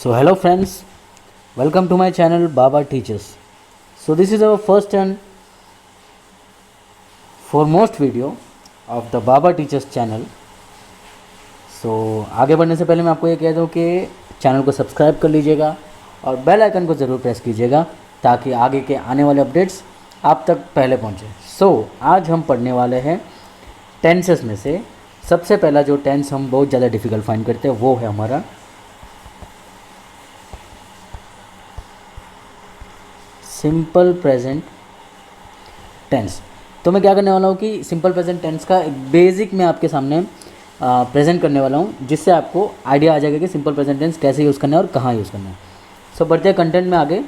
So hello friends, welcome to my channel Baba Teaches. So this is our first and foremost video of the Baba Teaches channel. So आगे बढ़ने से पहले मैं आपको ये कह दूँ कि चैनल को सब्सक्राइब कर लीजिएगा और बेल आइकन को ज़रूर प्रेस कीजिएगा ताकि आगे के आने वाले अपडेट्स आप तक पहले पहुँचे। आज हम पढ़ने वाले हैं टेंसेस में से सबसे पहला जो टेंस हम बहुत ज़्यादा डिफ़िकल्ट फाइंड करते हैं वो है हमारा सिंपल प्रेजेंट टेंस। तो मैं क्या करने वाला हूँ कि सिंपल प्रेजेंट टेंस का एक बेसिक मैं आपके सामने प्रेजेंट करने वाला हूँ जिससे आपको आइडिया आ जाएगा कि सिंपल प्रेजेंट टेंस कैसे यूज़ करना है और कहाँ यूज़ करना है। सो बढ़ते हैं कंटेंट में आगे।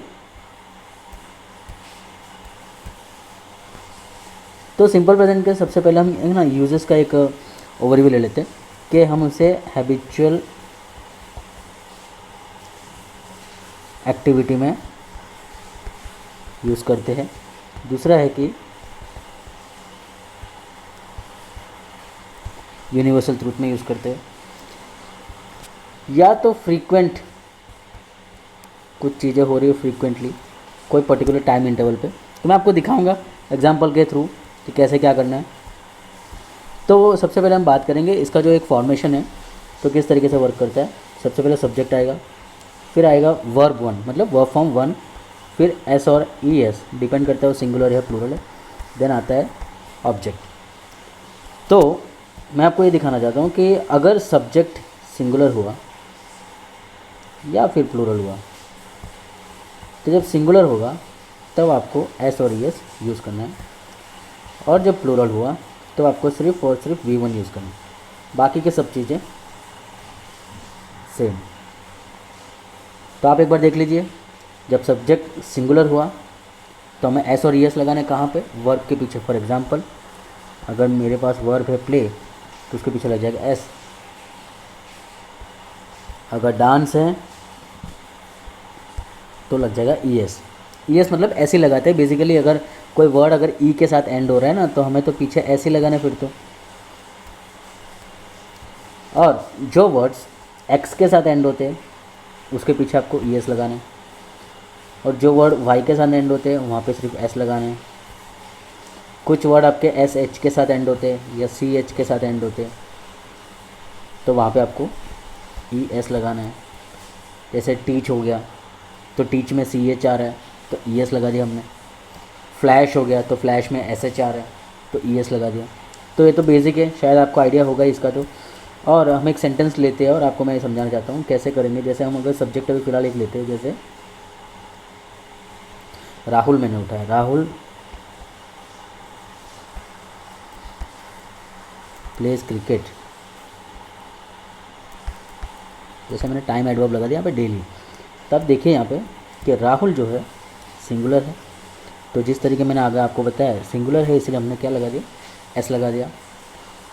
तो सिंपल प्रेजेंट के सबसे पहले हम ना यूजेस का एक ओवरव्यू ले लेते हैं कि हम उसे हैबिचुअल एक्टिविटी में यूज़ करते हैं। दूसरा है कि यूनिवर्सल ट्रूथ में यूज़ करते हैं, या तो फ्रीक्वेंट कुछ चीज़ें हो रही है फ्रीक्वेंटली कोई पर्टिकुलर टाइम इंटरवल पे, तो मैं आपको दिखाऊंगा एग्जांपल के थ्रू कि कैसे क्या करना है। तो सबसे पहले हम बात करेंगे इसका जो एक फॉर्मेशन है तो किस तरीके से वर्क करता है। सबसे पहले सब्जेक्ट आएगा, फिर आएगा वर्ब वन मतलब वर्ब फॉर्म वन, फिर एस और ई एस डिपेंड करता है वो सिंगुलर है प्लूरल है, देन आता है ऑब्जेक्ट। तो मैं आपको ये दिखाना चाहता हूँ कि अगर सब्जेक्ट सिंगुलर हुआ या फिर प्लूरल हुआ तो जब सिंगुलर होगा तब आपको एस और ई एस यूज़ करना है, और जब प्लूरल हुआ तो आपको सिर्फ और सिर्फ वी वन यूज़ करना है, बाकी के सब चीज़ें सेम। तो आप एक बार देख लीजिए, जब सब्जेक्ट सिंगुलर हुआ तो हमें एस और ई एस लगाना है कहाँ पे, वर्ब के पीछे। फॉर एग्जांपल अगर मेरे पास वर्ब है प्ले तो उसके पीछे लग जाएगा एस। अगर डांस है तो लग जाएगा ई एस। ई एस मतलब ऐसे लगाते हैं बेसिकली, अगर कोई वर्ड अगर ई के साथ एंड हो रहा है ना तो हमें तो पीछे ऐसे लगाना है फिर तो। और जो वर्ड्स एक्स के साथ एंड होते हैं उसके पीछे आपको ई एस लगाना है, और जो वर्ड वाई के साथ एंड होते हैं वहाँ पे सिर्फ एस लगाना है। कुछ वर्ड आपके एस एच के साथ एंड होते हैं या सी एच के साथ एंड होते हैं तो वहाँ पे आपको ई एस लगाना है। जैसे टीच हो गया तो टीच में सी एच आ रहा है तो ई एस लगा दिया हमने। फ्लैश हो गया तो फ्लैश में एस एच आ रहा है तो ई एस लगा दिया। तो ये तो बेसिक है, शायद आपको आइडिया होगा इसका। तो और हम एक सेंटेंस लेते हैं और आपको मैं ये समझाना चाहता हूँ कैसे करेंगे। जैसे हम अगर सब्जेक्ट अभी फ़िलहाल एक लेते हैं, जैसे राहुल मैंने उठाया, राहुल प्लेज क्रिकेट। जैसे मैंने टाइम एडवर्ब लगा दिया यहाँ पे डेली, तब देखिए यहाँ पे कि राहुल जो है सिंगुलर है, तो जिस तरीके मैंने आगे आपको बताया सिंगुलर है इसलिए हमने क्या लगा दिया, एस लगा दिया।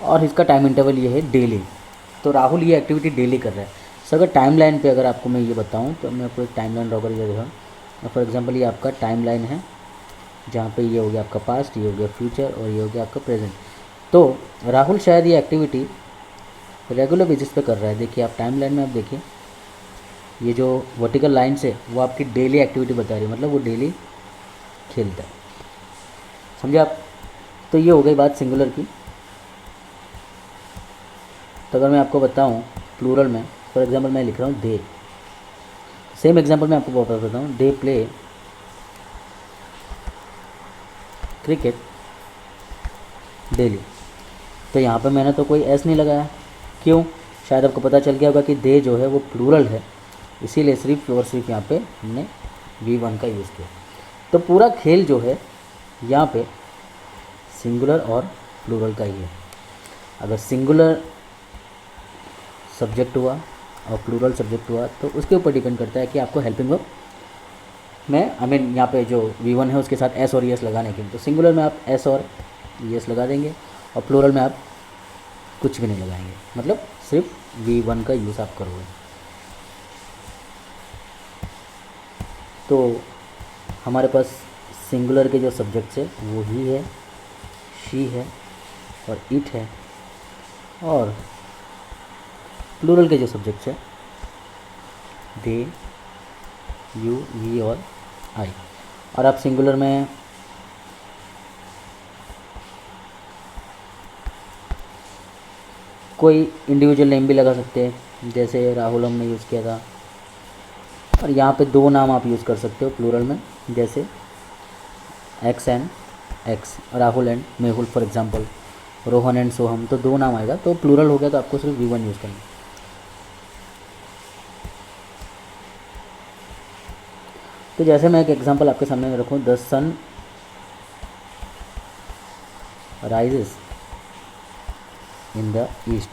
और इसका टाइम इंटरवल ये है डेली, तो राहुल ये एक्टिविटी डेली कर रहा है। सो अगर टाइम लाइन पर अगर आपको मैं ये बताऊँ तो मैं आपको एक टाइम लाइन ड्रॉ करके दिखाऊँ। फॉर एग्जाम्पल ये आपका टाइम लाइन है जहाँ पे ये हो गया आपका पास्ट, ये हो गया फ्यूचर और ये हो गया आपका प्रेजेंट। तो राहुल शायद ये एक्टिविटी रेगुलर बेसिस पे कर रहा है। देखिए आप टाइम लाइन में आप देखिए ये जो वर्टिकल लाइन्स है वो आपकी डेली एक्टिविटी बता रही है, मतलब वो डेली खेलता है, समझे आप। तो ये हो गई बात सिंगुलर की। तो अगर मैं आपको बताऊं प्लूरल में, फॉर एग्जांपल मैं लिख रहा हूँ दे, सेम एग्जांपल मैं आपको वापस बताता हूँ, दे प्ले क्रिकेट डेली। तो यहाँ पर मैंने तो कोई एस नहीं लगाया, क्यों? शायद आपको पता चल गया होगा कि दे जो है वो प्लूरल है, इसीलिए सिर्फ और सिर्फ यहाँ पे हमने वी वन का यूज़ किया। तो पूरा खेल जो है यहाँ पे सिंगुलर और प्लूरल का ही है। अगर सिंगुलर सब्जेक्ट हुआ और प्लूरल सब्जेक्ट हुआ तो उसके ऊपर डिपेंड करता है कि आपको हेल्पिंग वर्ब में यहाँ पे जो वी वन है उसके साथ एस और ई एस लगाने के लिए। तो सिंगुलर में आप एस और ई एस लगा देंगे और प्लूरल में आप कुछ भी नहीं लगाएंगे, मतलब सिर्फ वी वन का यूज़ आप करोगे। तो हमारे पास सिंगुलर के जो सब्जेक्ट्स है वो ही है, शी है और इट है, और प्लूरल के जो सब्जेक्ट्स है दे, यू, वी और आई। और आप सिंगुलर में कोई इंडिविजुअल नेम भी लगा सकते हैं, जैसे राहुल हमने यूज़ किया था। और यहाँ पे दो नाम आप यूज़ कर सकते हो प्लूरल में, जैसे X and X, Rahul and Mehul for example, Rohan and Soham, तो दो नाम आएगा। तो प्लूरल हो गया तो आपको सिर्फ V1 यूज़ करना है। तो जैसे मैं एक एग्जांपल आपके सामने रखूँ, the sun rises in the east,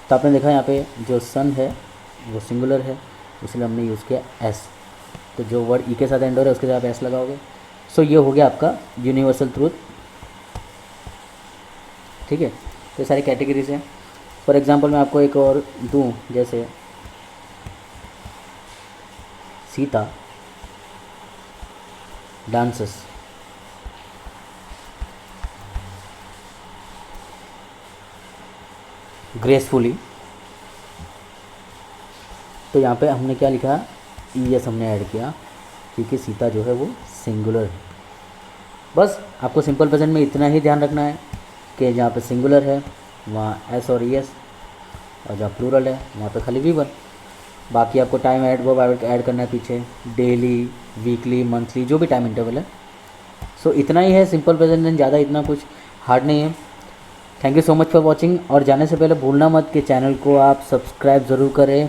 तो आपने देखा यहाँ पे जो सन है वो सिंगुलर है, इसलिए हमने यूज़ किया एस। तो जो वर्ड ई के साथ एंड हो रहा है उसके साथ आप एस लगाओगे। सो ये हो गया आपका यूनिवर्सल ट्रूथ। ठीक है, तो सारी कैटेगरीज हैं। फॉर एग्जांपल मैं आपको एक और दूँ, जैसे सीता डांसेस, ग्रेसफुली, तो यहाँ पे हमने क्या लिखा, ES हमने ऐड किया क्योंकि सीता जो है वो सिंगुलर है। बस आपको सिंपल प्रेजेंट में इतना ही ध्यान रखना है कि जहाँ पे सिंगुलर है वहाँ S और ES, और जहाँ प्लूरल है वहाँ पे खाली V1। बाकी आपको टाइम ऐड करना है पीछे, डेली, वीकली, मंथली, जो भी टाइम इंटरवल है। सो इतना ही है सिंपल प्रेजेंट टेंस, ज़्यादा इतना कुछ हार्ड नहीं है। Thank you so much for watching. और जाने से पहले भूलना मत कि चैनल को आप सब्सक्राइब ज़रूर करें,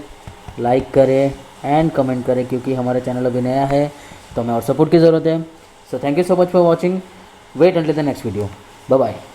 लाइक करें एंड कमेंट करें, क्योंकि हमारा चैनल अभी नया है तो हमें और सपोर्ट की ज़रूरत है। So thank you so much for watching. Wait until the next video. Bye bye.